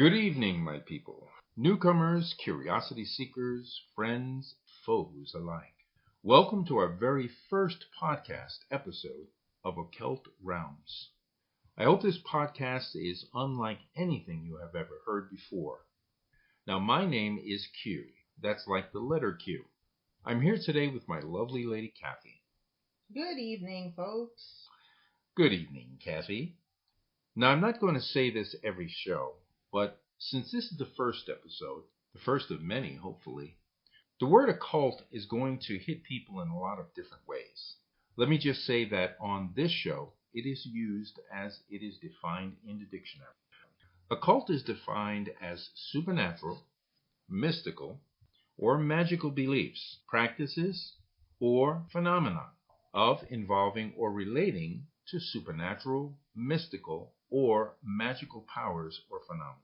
Good evening, my people, newcomers, curiosity seekers, friends, foes alike. Welcome to our very first podcast episode of Occult Realms. I hope this podcast is unlike anything you have ever heard before. Now, my name is Q. That's like the letter Q. I'm here today with my lovely lady, Cathy. Good evening, folks. Good evening, Cathy. Now, I'm not going to say this every show, but since this is the first episode, the first of many, hopefully, the word occult is going to hit people in a lot of different ways. Let me just say that on this show, it is used as it is defined in the dictionary. Occult is defined as supernatural, mystical, or magical beliefs, practices, or phenomena of involving or relating to supernatural, mystical, or magical powers or phenomena.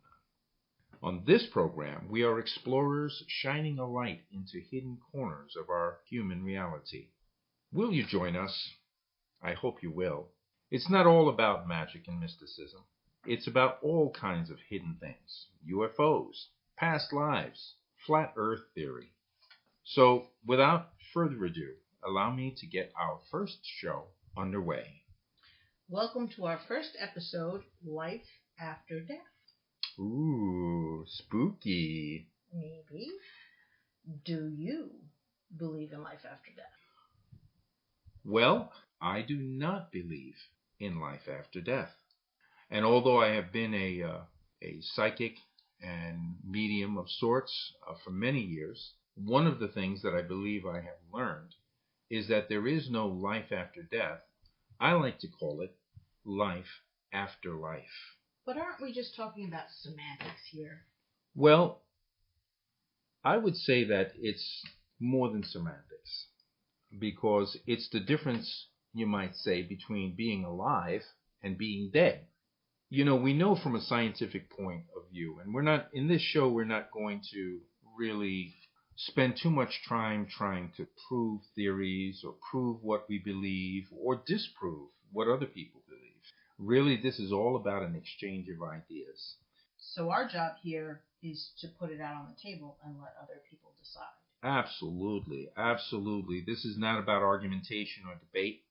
On this program, we are explorers shining a light into hidden corners of our human reality. Will you join us? I hope you will. It's not all about magic and mysticism. It's about all kinds of hidden things. UFOs, past lives, flat earth theory. So, without further ado, allow me to get our first show underway. Welcome to our first episode, Life After Death. Ooh, spooky. Maybe. Do you believe in life after death? Well, I do not believe in life after death. And although I have been a psychic and medium of sorts for many years, one of the things that I believe I have learned is that there is no life after death. I like to call it life after life. But aren't we just talking about semantics here? Well, I would say that it's more than semantics, because it's the difference, you might say, between being alive and being dead. You know, we know from a scientific point of view, and in this show, we're not going to really spend too much time trying to prove theories or prove what we believe or disprove what other people believe. Really, this is all about an exchange of ideas. So our job here is to put it out on the table and let other people decide. Absolutely, absolutely. This is not about argumentation or debate.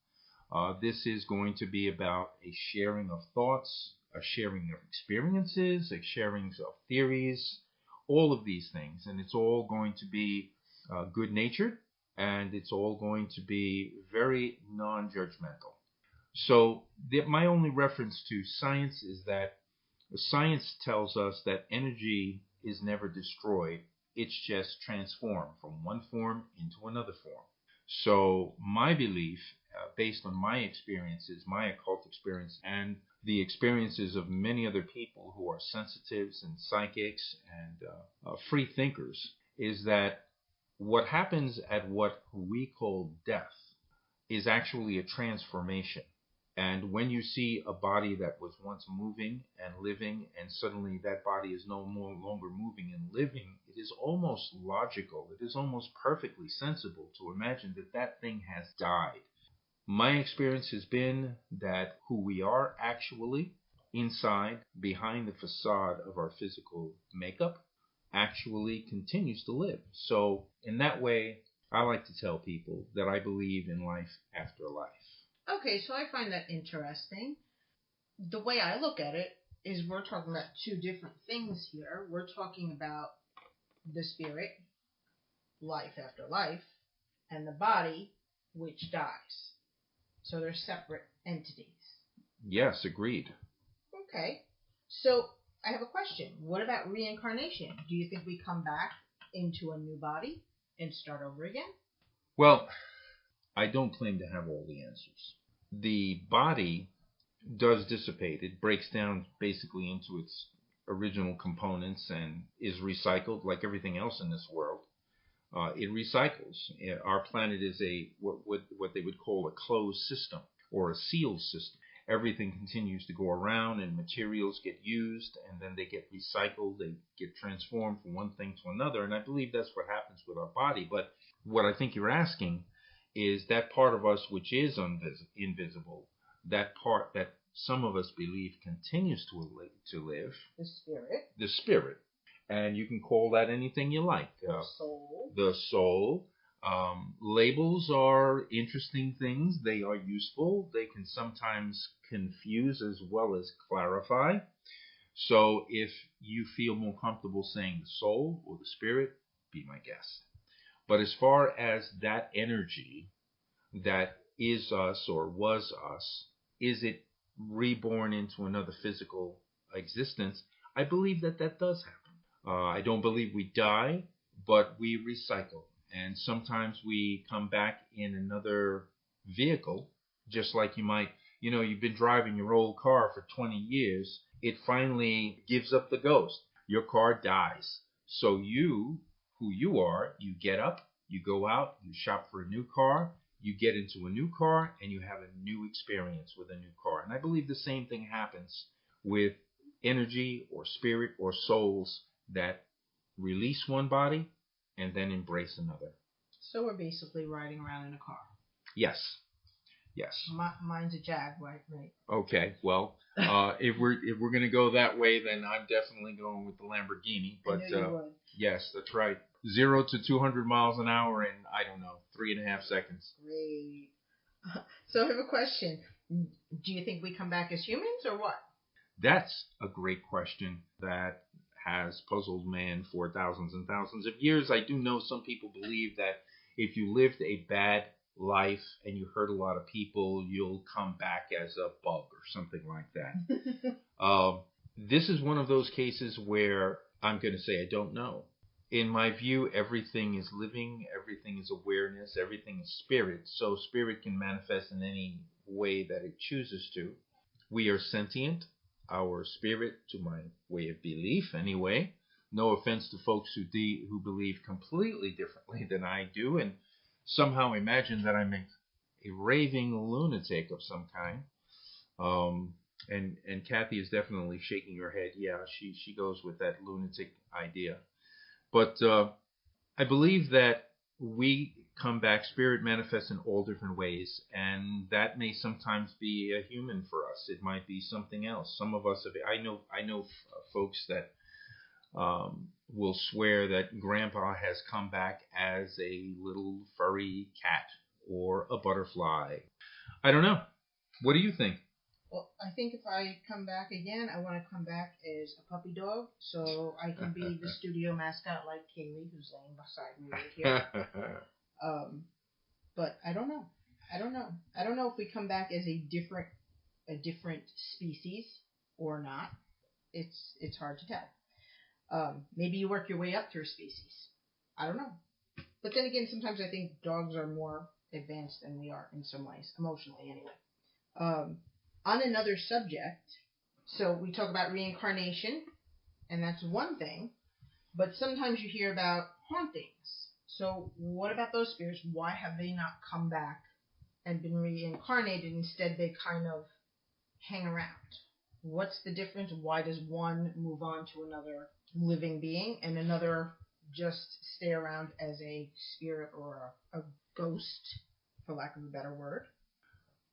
This is going to be about a sharing of thoughts, a sharing of experiences, a sharing of theories, all of these things. And it's all going to be good-natured, and it's all going to be very non-judgmental. So my only reference to science is that science tells us that energy is never destroyed. It's just transformed from one form into another form. So my belief, based on my experiences, my occult experience, and the experiences of many other people who are sensitives and psychics and free thinkers, is that what happens at what we call death is actually a transformation. And when you see a body that was once moving and living, and suddenly that body is no more longer moving and living, it is almost logical, it is almost perfectly sensible to imagine that that thing has died. My experience has been that who we are actually inside, behind the facade of our physical makeup, actually continues to live. So in that way, I like to tell people that I believe in life after life. Okay, so I find that interesting. The way I look at it is we're talking about two different things here. We're talking about the spirit, life after life, and the body, which dies. So they're separate entities. Yes, agreed. Okay. So I have a question. What about reincarnation? Do you think we come back into a new body and start over again? Well, I don't claim to have all the answers. The body does dissipate. It breaks down basically into its original components and is recycled like everything else in this world. It recycles. Our planet is what they would call a closed system or a sealed system. Everything continues to go around and materials get used and then they get recycled. They get transformed from one thing to another. And I believe that's what happens with our body. But what I think you're asking is that part of us which is invisible, that part that some of us believe continues to live. The spirit. The spirit. And you can call that anything you like. The soul. The soul. Labels are interesting things. They are useful. They can sometimes confuse as well as clarify. So if you feel more comfortable saying the soul or the spirit, be my guest. But as far as that energy that is us or was us, is it reborn into another physical existence? I believe that does happen. I don't believe we die, but we recycle. And sometimes we come back in another vehicle, just like you've been driving your old car for 20 years. It finally gives up the ghost. Your car dies. So you, who you are, you get up, you go out, you shop for a new car, you get into a new car, and you have a new experience with a new car. And I believe the same thing happens with energy or spirit or souls that release one body and then embrace another. So we're basically riding around in a car. Yes. Yes. Mine's a Jag, right? Okay. Well, if we're gonna go that way, then I'm definitely going with the Lamborghini. But I knew you would. Yes, that's right. 0 to 200 miles an hour in 3.5 seconds. Great. So I have a question. Do you think we come back as humans or what? That's a great question that has puzzled man for thousands and thousands of years. I do know some people believe that if you lived a bad life and you hurt a lot of people, you'll come back as a bug or something like that. This is one of those cases where I'm going to say I don't know. In my view, everything is living, everything is awareness, everything is spirit. So spirit can manifest in any way that it chooses to. We are sentient. Our spirit, to my way of belief anyway. No offense to folks who believe completely differently than I do and somehow imagine that I'm a raving lunatic of some kind. And Cathy is definitely shaking her head. Yeah, she goes with that lunatic idea. But I believe that we come back, spirit manifests in all different ways, and that may sometimes be a human for us. It might be something else. Some of us, I know folks that will swear that Grandpa has come back as a little furry cat or a butterfly. I don't know. What do you think? Well, I think if I come back again, I want to come back as a puppy dog, so I can be the studio mascot like Kaylee, who's laying beside me right here. But I don't know. I don't know if we come back as a different species or not. It's hard to tell. Maybe you work your way up through a species. I don't know. But then again, sometimes I think dogs are more advanced than we are in some ways, emotionally anyway. On another subject, so we talk about reincarnation, and that's one thing, but sometimes you hear about hauntings. So what about those spirits? Why have they not come back and been reincarnated? Instead, they kind of hang around. What's the difference? Why does one move on to another living being and another just stay around as a spirit or a ghost, for lack of a better word?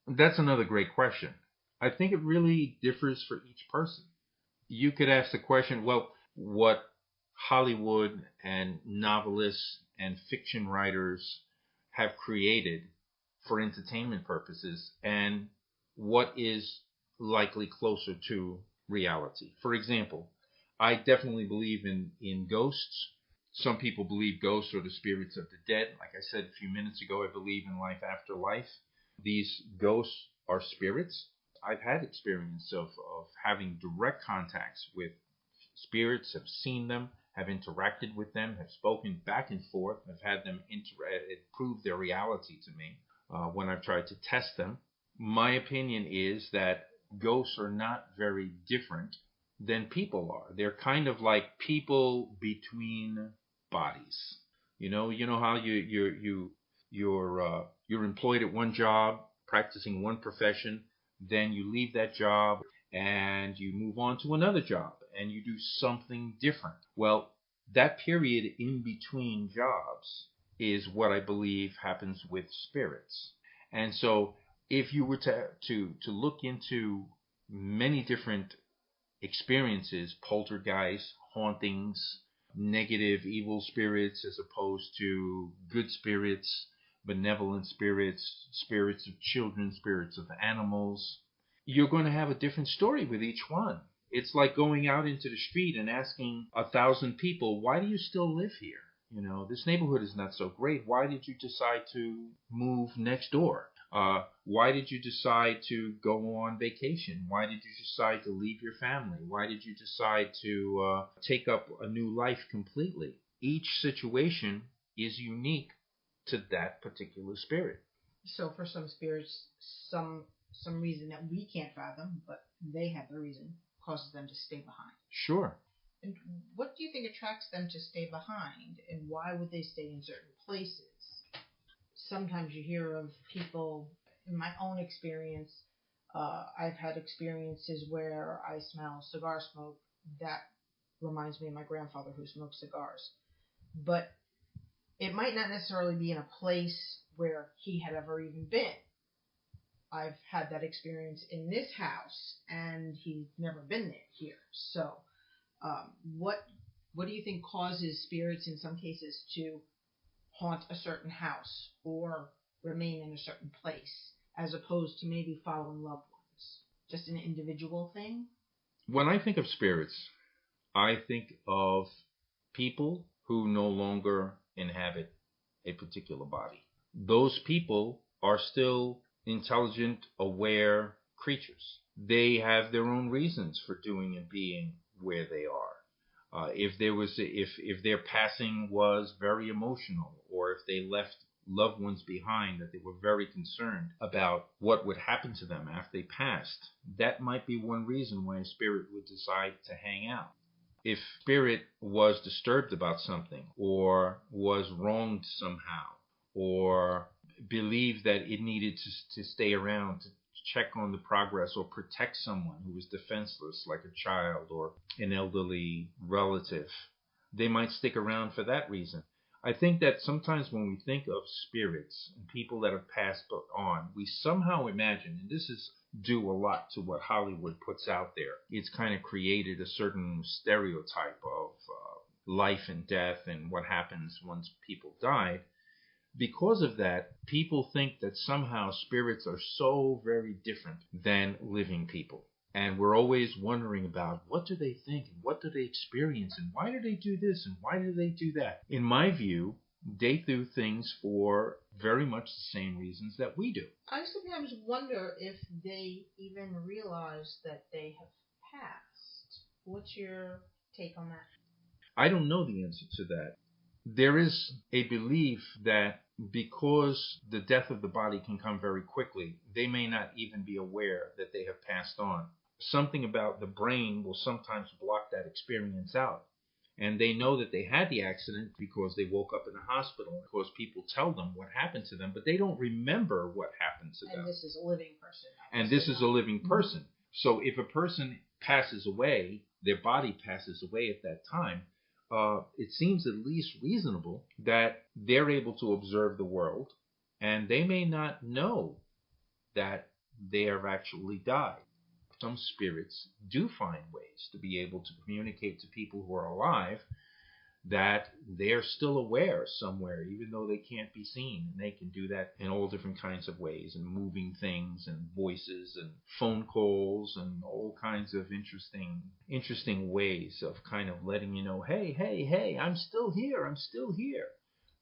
That's another great question. I think it really differs for each person. You could ask the question, well, what Hollywood and novelists and fiction writers have created for entertainment purposes and what is likely closer to reality. For example, I definitely believe in ghosts. Some people believe ghosts are the spirits of the dead. Like I said a few minutes ago, I believe in life after life. These ghosts are spirits. I've had experience of having direct contacts with spirits, have seen them, have interacted with them, have spoken back and forth, have had them prove their reality to me when I've tried to test them. My opinion is that ghosts are not very different than people are. They're kind of like people between bodies. You know how you're employed at one job, practicing one profession, then you leave that job and you move on to another job and you do something different. Well, that period in between jobs is what I believe happens with spirits. And so if you were to look into many different experiences, poltergeists, hauntings, negative, evil spirits as opposed to good spirits, benevolent spirits, spirits of children, spirits of animals. You're going to have a different story with each one. It's like going out into the street and asking 1,000 people, why do you still live here? This neighborhood is not so great. Why did you decide to move next door? Why did you decide to go on vacation? Why did you decide to leave your family? Why did you decide to take up a new life completely? Each situation is unique to that particular spirit. So for some spirits, some reason that we can't fathom, but they have the reason, causes them to stay behind. Sure. And what do you think attracts them to stay behind, and why would they stay in certain places? Sometimes you hear of people, in my own experience, I've had experiences where I smell cigar smoke. That reminds me of my grandfather who smoked cigars. But it might not necessarily be in a place where he had ever even been. I've had that experience in this house, and he's never been there here. So, what do you think causes spirits in some cases to haunt a certain house or remain in a certain place, as opposed to maybe following loved ones? Just an individual thing? When I think of spirits, I think of people who no longer inhabit a particular body. Those people are still intelligent, aware creatures. They have their own reasons for doing and being where they are. If their passing was very emotional, or if they left loved ones behind that they were very concerned about what would happen to them after they passed, that might be one reason why a spirit would decide to hang out. If spirit was disturbed about something, or was wronged somehow, or believed that it needed to stay around to check on the progress or protect someone who was defenseless, like a child or an elderly relative, they might stick around for that reason. I think that sometimes when we think of spirits and people that have passed on, we somehow imagine, and this is due a lot to what Hollywood puts out there. It's kind of created a certain stereotype of life and death and what happens once people die. Because of that, people think that somehow spirits are so very different than living people. And we're always wondering about what do they think and what do they experience and why do they do this and why do they do that. In my view, they do things for very much the same reasons that we do. I sometimes wonder if they even realize that they have passed. What's your take on that? I don't know the answer to that. There is a belief that because the death of the body can come very quickly, they may not even be aware that they have passed on. Something about the brain will sometimes block that experience out. And they know that they had the accident because they woke up in the hospital, because people tell them what happened to them, but they don't remember what happened to them. And this is a living person. And this is a living person. Mm-hmm. So if a person passes away, their body passes away at that time, it seems at least reasonable that they're able to observe the world, and they may not know that they have actually died. Some spirits do find ways to be able to communicate to people who are alive that they're still aware somewhere, even though they can't be seen. And they can do that in all different kinds of ways, and moving things and voices and phone calls and all kinds of interesting ways of kind of letting you know, hey, I'm still here. I'm still here.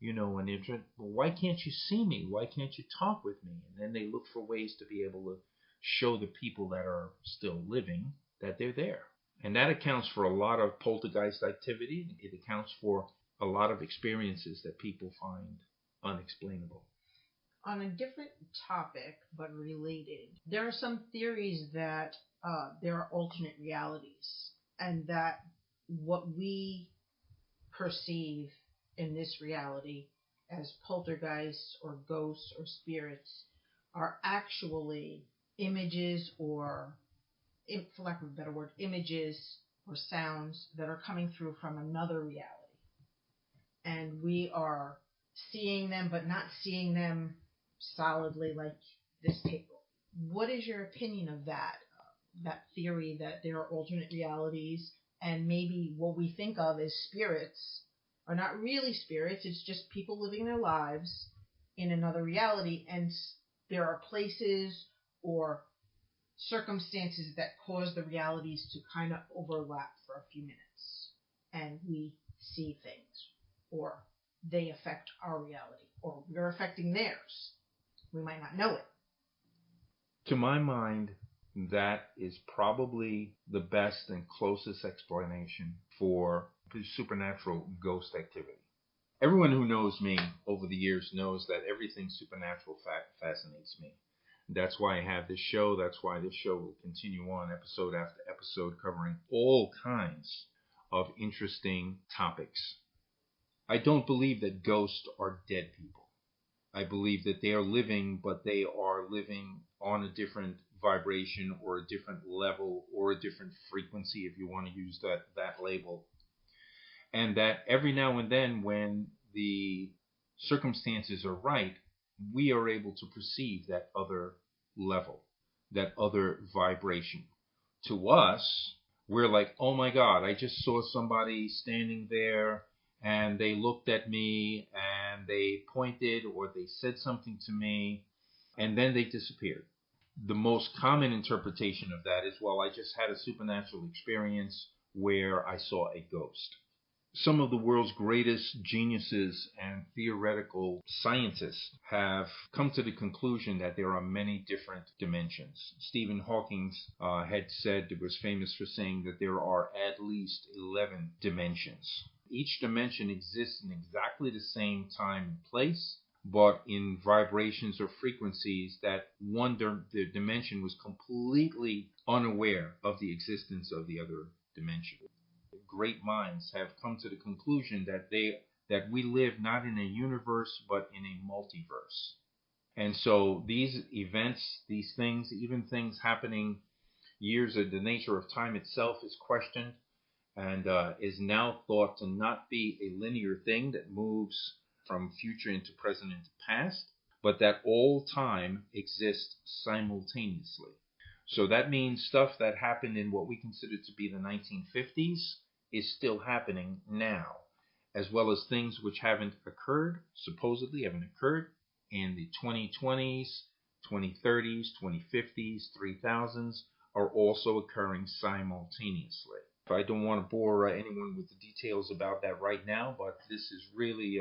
And they're, well, why can't you see me? Why can't you talk with me? And then they look for ways to be able to show the people that are still living that they're there. And that accounts for a lot of poltergeist activity. It accounts for a lot of experiences that people find unexplainable. On a different topic, but related, there are some theories that there are alternate realities, and that what we perceive in this reality as poltergeists or ghosts or spirits are actually images, or for lack of a better word, images or sounds that are coming through from another reality. And we are seeing them, but not seeing them solidly like this table. What is your opinion of that? that theory that there are alternate realities, and maybe what we think of as spirits are not really spirits. It's just people living their lives in another reality, and there are places or circumstances that cause the realities to kind of overlap for a few minutes, and we see things, or they affect our reality, or we're affecting theirs. We might not know it. To my mind, that is probably the best and closest explanation for supernatural ghost activity. Everyone who knows me over the years knows that everything supernatural fascinates me. That's why I have this show. That's why this show will continue on episode after episode, covering all kinds of interesting topics. I don't believe that ghosts are dead people. I believe that they are living, but they are living on a different vibration or a different level or a different frequency, if you want to use that label. And that every now and then, when the circumstances are right, we are able to perceive that other level, that other vibration. To us, we're like, oh my God, I just saw somebody standing there and they looked at me and they pointed or they said something to me and then they disappeared. The most common interpretation of that is, well, I just had a supernatural experience where I saw a ghost. Some of the world's greatest geniuses and theoretical scientists have come to the conclusion that there are many different dimensions. Stephen Hawking had said, was famous for saying that there are at least 11 dimensions. Each dimension exists in exactly the same time and place, but in vibrations or frequencies that the dimension was completely unaware of the existence of the other dimension. Great minds have come to the conclusion that we live not in a universe but in a multiverse. And so these events, these things, even things happening years of the nature of time itself is questioned and is now thought to not be a linear thing that moves from future into present into past, but that all time exists simultaneously. So that means stuff that happened in what we consider to be the 1950s is still happening now, as well as things which haven't occurred, supposedly haven't occurred, in the 2020s, 2030s, 2050s, 3000s, are also occurring simultaneously. I don't want to bore anyone with the details about that right now, but this has really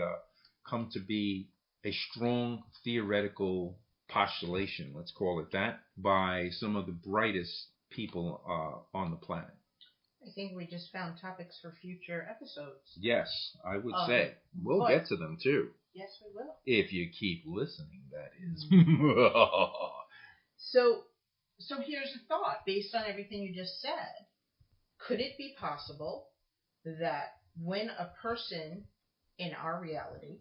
come to be a strong theoretical postulation, let's call it that, by some of the brightest people on the planet. I think we just found topics for future episodes. Yes, I would say. We'll get to them too. Yes, we will. If you keep listening, that is. So here's a thought based on everything you just said. Could it be possible that when a person in our reality,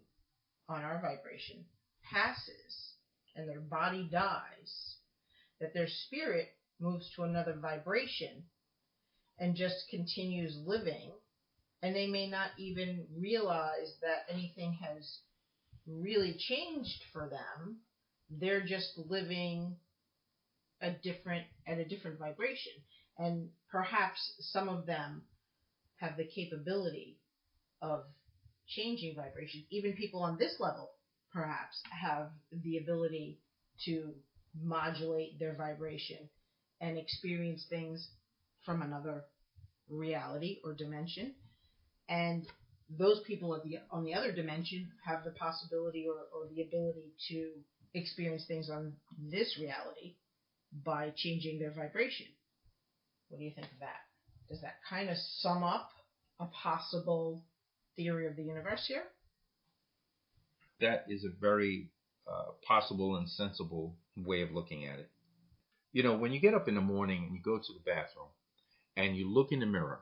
on our vibration, passes and their body dies, that their spirit moves to another vibration and just continues living, and they may not even realize that anything has really changed for them? They're just living at a different vibration, and perhaps some of them have the capability of changing vibrations. Even people on this level perhaps have the ability to modulate their vibration and experience things from another reality or dimension. And those people on the other dimension have the possibility or the ability to experience things on this reality by changing their vibration. What do you think of that? Does that kind of sum up a possible theory of the universe here? That is a very possible and sensible way of looking at it. You know, when you get up in the morning and you go to the bathroom and you look in the mirror,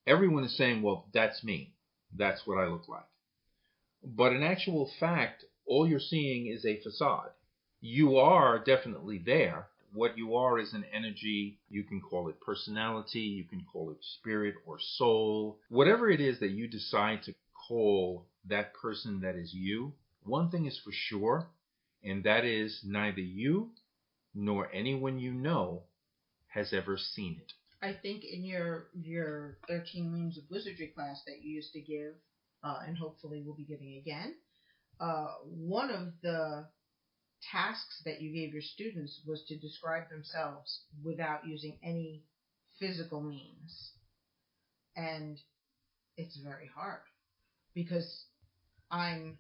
everyone is saying, well, that's me. That's what I look like. But in actual fact, all you're seeing is a facade. You are definitely there. What you are is an energy. You can call it personality. You can call it spirit or soul. Whatever it is that you decide to call that person that is you, one thing is for sure, and that is neither you nor anyone you know has ever seen it. I think in your 13 Moons of Wizardry class that you used to give, and hopefully we'll be giving again, one of the tasks that you gave your students was to describe themselves without using any physical means. And it's very hard because I'm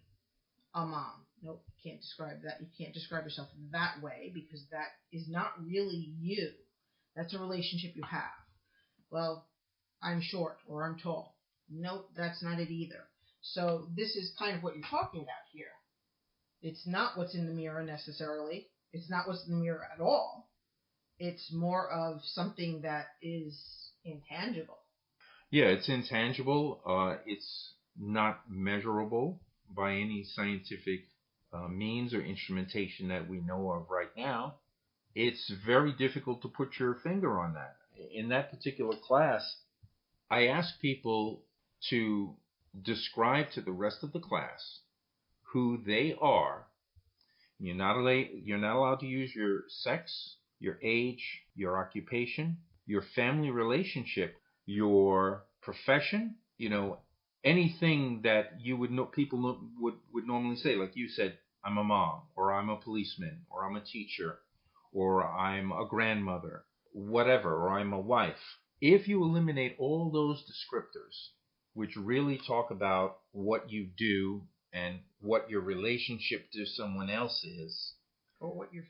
a mom. Nope, you can't describe that. You can't describe yourself that way because that is not really you. That's a relationship you have. Well, I'm short or I'm tall. Nope, that's not it either. So this is kind of what you're talking about here. It's not what's in the mirror necessarily. It's not what's in the mirror at all. It's more of something that is intangible. Yeah, it's intangible. It's not measurable by any scientific means or instrumentation that we know of right now. It's very difficult to put your finger on that. In that particular class, I asked people to describe to the rest of the class who they are. You're not allowed to use your sex, your age, your occupation, your family relationship, your profession, anything that you would know people would normally say. Like you said, I'm a mom, or I'm a policeman, or I'm a teacher, or I'm a grandmother, whatever, or I'm a wife. If you eliminate all those descriptors, which really talk about what you do and what your relationship to someone else is, or what your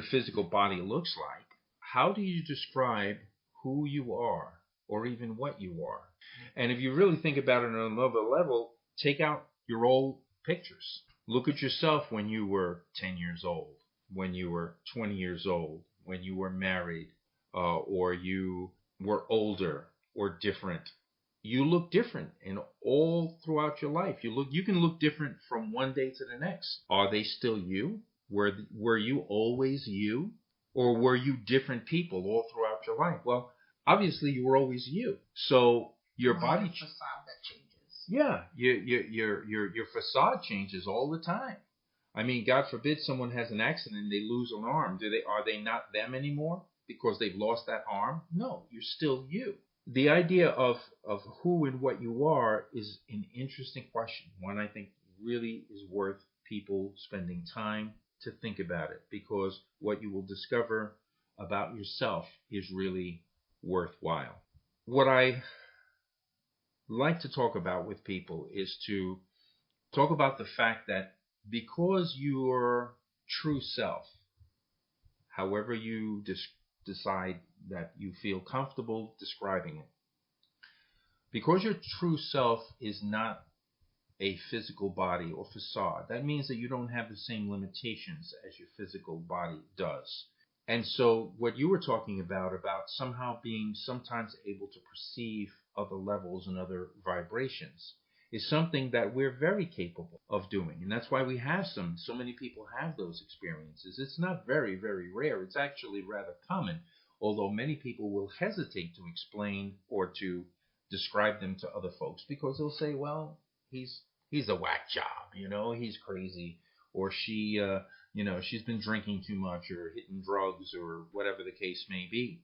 physical body looks like, how do you describe who you are or even what you are? And if you really think about it on another level, take out your old pictures. Look at yourself when you were 10 years old, when you were 20 years old, when you were married, or you were older or different. You look different in all throughout your life. You can look different from one day to the next. Are they still you? Were you always you? Or were you different people all throughout your life? Well, obviously you were always you. So your body facade that changes. Yeah, your facade changes all the time. I mean, God forbid someone has an accident and they lose an arm. Are they not them anymore because they've lost that arm? No, you're still you. The idea of who and what you are is an interesting question. One I think really is worth people spending time to think about it, because what you will discover about yourself is really worthwhile. What I like to talk about with people is to talk about the fact that because your true self, however you decide that you feel comfortable describing it, because your true self is not a physical body or facade, that means that you don't have the same limitations as your physical body does. And so what you were talking about somehow being sometimes able to perceive other levels and other vibrations, is something that we're very capable of doing. And that's why we have so many people have those experiences. It's not very, very rare. It's actually rather common, although many people will hesitate to explain or to describe them to other folks because they'll say, well, he's a whack job, he's crazy, or she's been drinking too much or hitting drugs or whatever the case may be.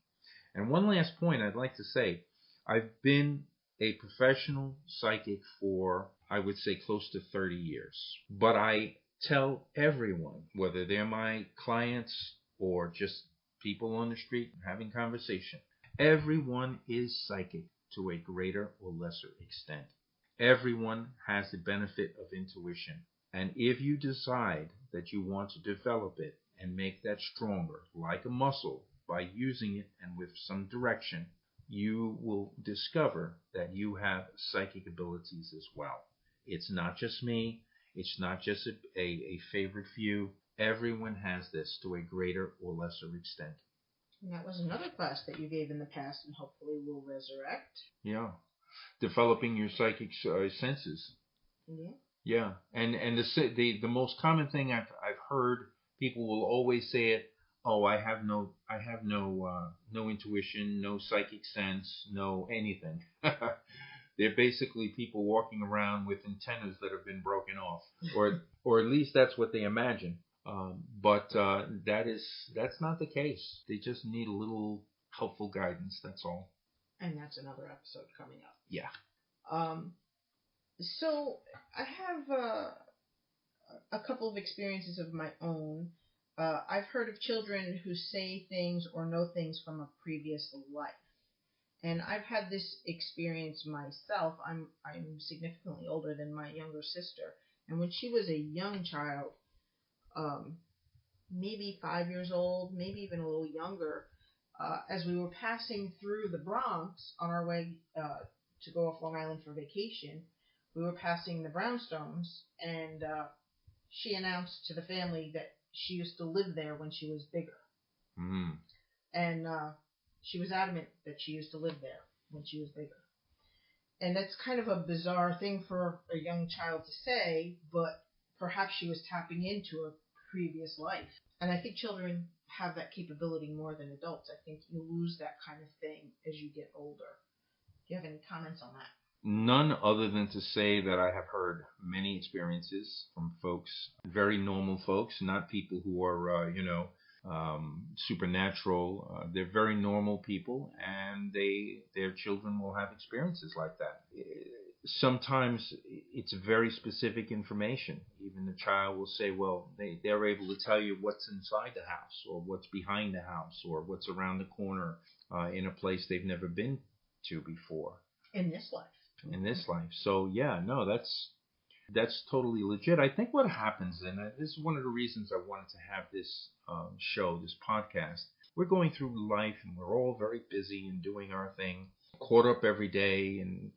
And one last point I'd like to say, I've been a professional psychic for, I would say, close to 30 years. But I tell everyone, whether they're my clients or just people on the street having conversation, everyone is psychic to a greater or lesser extent. Everyone has the benefit of intuition. And if you decide that you want to develop it and make that stronger, like a muscle, by using it and with some direction, you will discover that you have psychic abilities as well. It's not just me. It's not just a favorite few. Everyone has this to a greater or lesser extent. And that was another class that you gave in the past and hopefully will resurrect. Yeah. Developing your psychic senses. Yeah. Yeah, and the most common thing I've heard, people will always say it. Oh, I have no intuition, no psychic sense, no anything. They're basically people walking around with antennas that have been broken off, or at least that's what they imagine. But that's not the case. They just need a little helpful guidance. That's all. And that's another episode coming up. Yeah. So I have a couple of experiences of my own. I've heard of children who say things or know things from a previous life. And I've had this experience myself. I'm significantly older than my younger sister. And when she was a young child, um, maybe 5 years old, maybe even a little younger, as we were passing through the Bronx on our way to go off Long Island for vacation, we were passing the brownstones, and she announced to the family that she used to live there when she was bigger. Mm. And she was adamant that she used to live there when she was bigger. And that's kind of a bizarre thing for a young child to say, but perhaps she was tapping into a previous life. And I think children have that capability more than adults. I think you lose that kind of thing as you get older. Do you have any comments on that? None other than to say that I have heard many experiences from folks, very normal folks, not people who are, supernatural. They're very normal people, and their children will have experiences like that. Sometimes it's very specific information. Even the child will say, well, they're able to tell you what's inside the house, or what's behind the house, or what's around the corner in a place they've never been to before. In this life. So yeah, no, that's totally legit. I think what happens, and this is one of the reasons I wanted to have this show, this podcast. We're going through life, and we're all very busy and doing our thing, caught up every day, and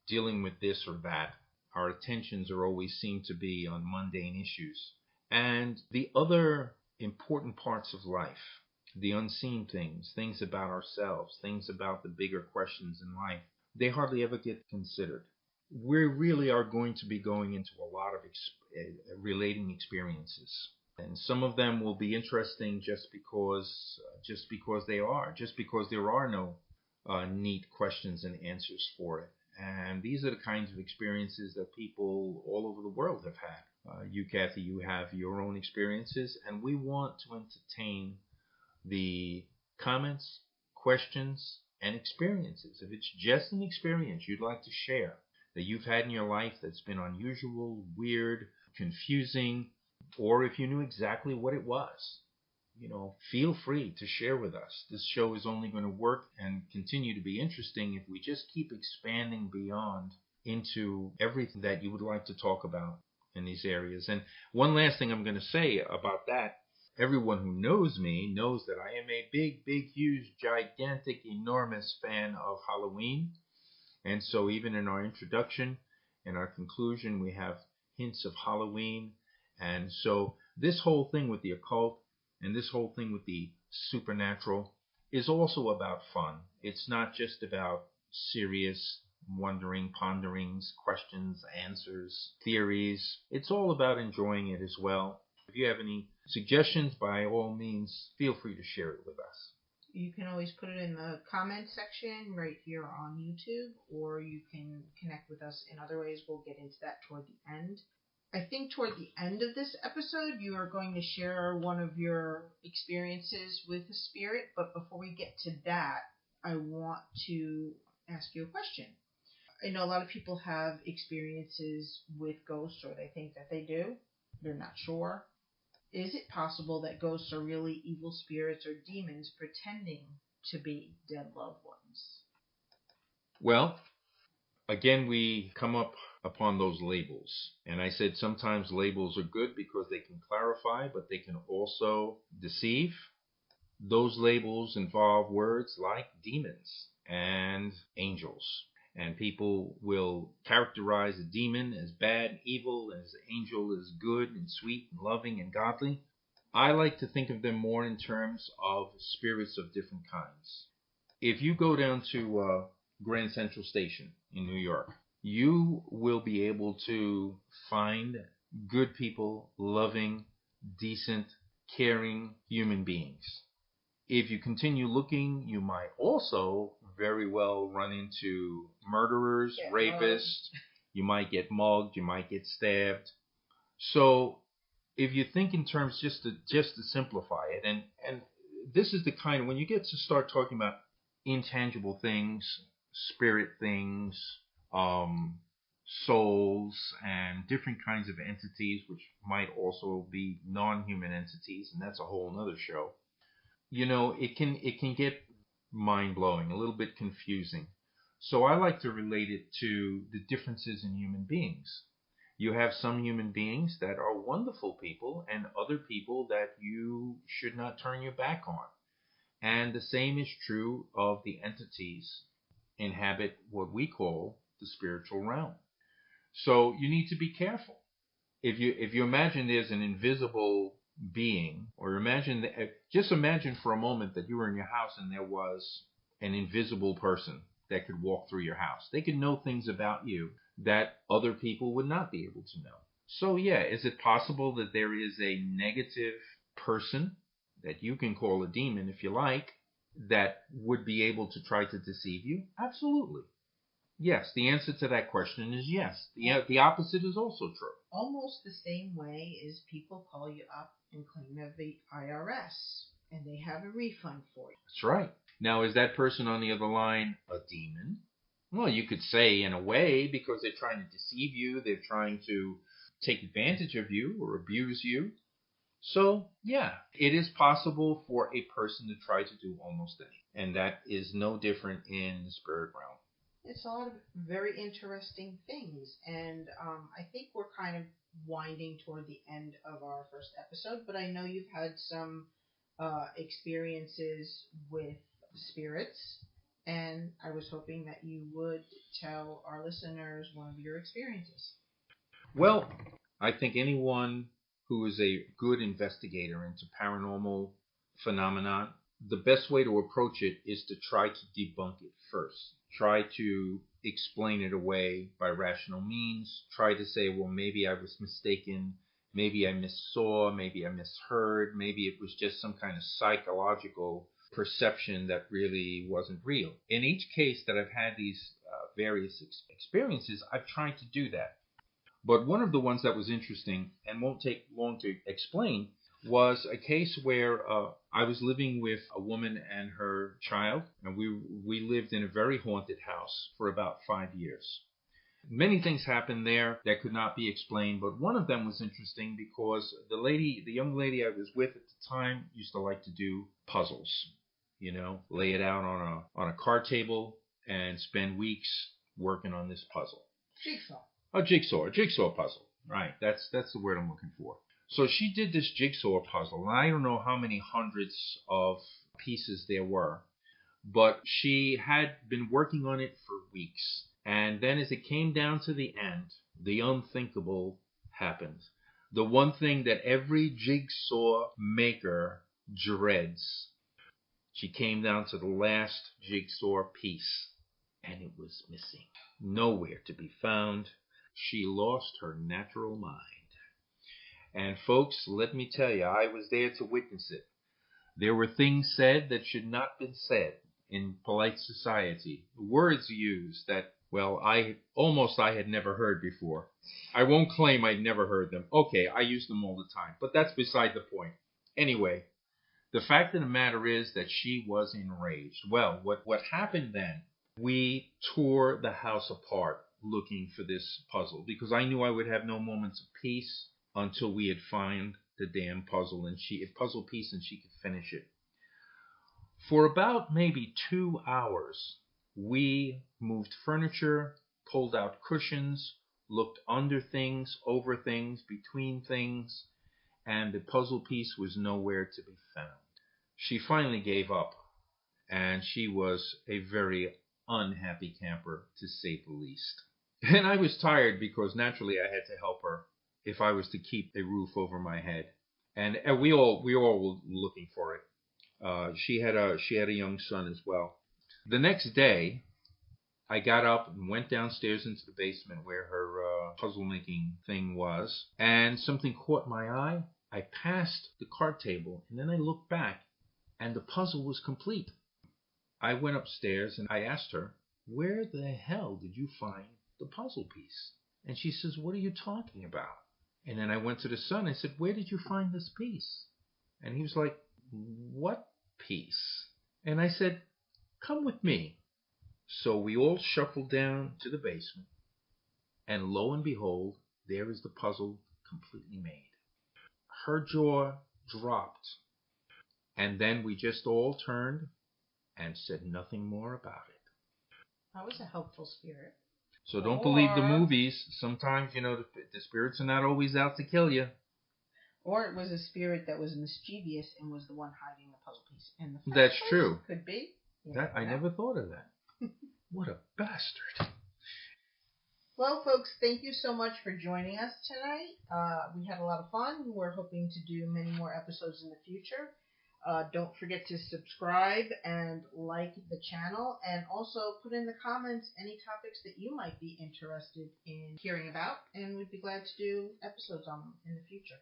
dealing with this or that. Our attentions are always seem to be on mundane issues, and the other important parts of life, the unseen things about ourselves, things about the bigger questions in life, they hardly ever get considered. We really are going to be going into a lot of relating experiences, and some of them will be interesting just because there are no neat questions and answers for it. And these are the kinds of experiences that people all over the world have had. You, Cathy, you have your own experiences, and we want to entertain the comments, questions, and experiences. If it's just an experience you'd like to share that you've had in your life that's been unusual, weird, confusing, or if you knew exactly what it was, feel free to share with us. This show is only going to work and continue to be interesting if we just keep expanding beyond into everything that you would like to talk about in these areas. And one last thing I'm going to say about that. Everyone who knows me knows that I am a big, huge, gigantic, enormous fan of Halloween. And so even in our introduction and our conclusion, we have hints of Halloween. And so this whole thing with the occult and this whole thing with the supernatural is also about fun. It's not just about serious wondering, ponderings, questions, answers, theories. It's all about enjoying it as well. If you have any suggestions, by all means, feel free to share it with us. You can always put it in the comment section right here on YouTube, or you can connect with us in other ways. We'll get into that toward the end. I think toward the end of this episode, you are going to share one of your experiences with the spirit. But before we get to that, I want to ask you a question. I know a lot of people have experiences with ghosts, or they think that they do. They're not sure. Is it possible that ghosts are really evil spirits or demons pretending to be dead loved ones? Well, again, we come up upon those labels. And I said sometimes labels are good because they can clarify, but they can also deceive. Those labels involve words like demons and angels. And people will characterize a demon as bad and evil, as an angel as good and sweet and loving and godly. I like to think of them more in terms of spirits of different kinds. If you go down to Grand Central Station in New York, you will be able to find good people, loving, decent, caring human beings. If you continue looking, you might also very well run into murderers, rapists. You might get mugged, you might get stabbed. So if you think in terms, just to simplify it, and this is the kind, when you get to start talking about intangible things, spirit things, um, souls, and different kinds of entities, which might also be non-human entities, and that's a whole nother show. It can get mind blowing, a little bit confusing. So I like to relate it to the differences in human beings. You have some human beings that are wonderful people and other people that you should not turn your back on. And the same is true of the entities inhabit what we call the spiritual realm. So you need to be careful. If you imagine there's an invisible being, or just imagine for a moment that you were in your house and there was an invisible person that could walk through your house. They could know things about you that other people would not be able to know. So yeah, is it possible that there is a negative person that you can call a demon if you like, that would be able to try to deceive you? Absolutely. Yes, the answer to that question is yes. The opposite is also true. Almost the same way as people call you up and claim they're the IRS and they have a refund for you. That's right. Now, is that person on the other line a demon? Well, you could say in a way, because they're trying to deceive you, they're trying to take advantage of you or abuse you. So, yeah, it is possible for a person to try to do almost anything. And that is no different in the spirit realm. It's a lot of very interesting things, and I think we're kind of winding toward the end of our first episode. But I know you've had some experiences with spirits, and I was hoping that you would tell our listeners one of your experiences. Well, I think anyone who is a good investigator into paranormal phenomenon, the best way to approach it is to try to debunk it first. Try to explain it away by rational means. Try to say, well, maybe I was mistaken. Maybe I missaw. Maybe I misheard. Maybe it was just some kind of psychological perception that really wasn't real. In each case that I've had these various experiences, I've tried to do that. But one of the ones that was interesting and won't take long to explain was a case where I was living with a woman and her child, and we lived in a very haunted house for about 5 years. Many things happened there that could not be explained, but one of them was interesting because the young lady I was with at the time, used to like to do puzzles. Lay it out on a card table and spend weeks working on this puzzle. Jigsaw. A jigsaw puzzle. Right. That's the word I'm looking for. So she did this jigsaw puzzle, and I don't know how many hundreds of pieces there were, but she had been working on it for weeks. And then as it came down to the end, the unthinkable happened. The one thing that every jigsaw maker dreads. She came down to the last jigsaw piece, and it was missing. Nowhere to be found. She lost her natural mind. And folks, let me tell you, I was there to witness it. There were things said that should not have been said in polite society. Words used that, well, I had never heard before. I won't claim I'd never heard them. Okay, I use them all the time, but that's beside the point. Anyway, the fact of the matter is that she was enraged. Well, what happened then? We tore the house apart looking for this puzzle because I knew I would have no moments of peace until we had found the damn puzzle and puzzle piece and she could finish it. For about maybe 2 hours, we moved furniture, pulled out cushions, looked under things, over things, between things, and the puzzle piece was nowhere to be found. She finally gave up, and she was a very unhappy camper, to say the least. And I was tired because naturally I had to help her if I was to keep a roof over my head. And we all were looking for it. She had a young son as well. The next day, I got up and went downstairs into the basement where her puzzle making thing was, and something caught my eye. I passed the card table, and then I looked back, and the puzzle was complete. I went upstairs and I asked her, "Where the hell did you find the puzzle piece?" And she says, "What are you talking about?" And then I went to the son. I said, "Where did you find this piece?" And he was like, "What piece?" And I said, "Come with me." So we all shuffled down to the basement. And lo and behold, there is the puzzle completely made. Her jaw dropped. And then we just all turned and said nothing more about it. That was a helpful spirit. So don't believe the movies. Sometimes, the spirits are not always out to kill you. Or it was a spirit that was mischievous and was the one hiding the puzzle piece in the first That's place. true. Could be. I never thought of that. What a bastard. Well, folks, thank you so much for joining us tonight. We had a lot of fun. We're hoping to do many more episodes in the future. Don't forget to subscribe and like the channel, and also put in the comments any topics that you might be interested in hearing about, and we'd be glad to do episodes on them in the future.